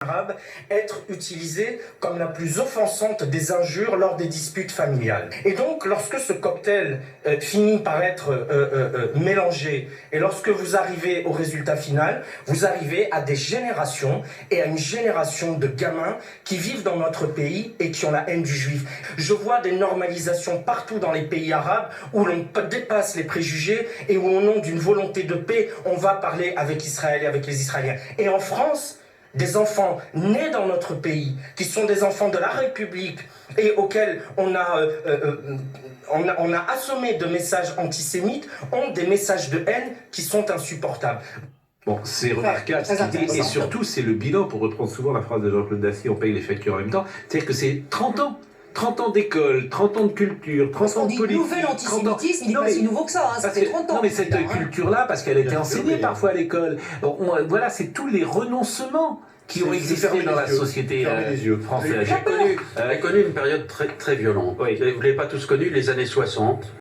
arabe être utilisée comme la plus offensante des injures lors des disputes familiales. Et donc, lorsque ce cocktail finit par être mélangé, et lorsque vous arrivez au résultat final, vous arrivez à des générations et à une génération de gamins qui vivent dans notre pays et qui ont la haine du juif. Je vois des normalisations partout dans les pays arabes où l'on dépasse les préjugés et où au nom d'une volonté de paix, on va parler avec Israël et avec les Israéliens. Et en France, des enfants nés dans notre pays, qui sont des enfants de la République et auxquels on a assommé de messages antisémites, ont des messages de haine qui sont insupportables. Bon, c'est remarquable ce qu'il dit, et surtout c'est le bilan, pour reprendre souvent la phrase de Jean-Claude Dacier, on paye les factures en même temps, c'est-à-dire que c'est 30 ans. 30 ans d'école, 30 ans de culture, 30 ans de politique. Nouvel antisémitisme, il n'est pas si nouveau que ça, hein, ça fait 30 ans. Non mais cette culture-là, parce qu'elle a été enseignée parfois à l'école, voilà, c'est tous les renoncements qui ont existé dans la société française. J'ai connu une période très, très violente. Oui. Vous ne l'avez pas tous connu, les années 60.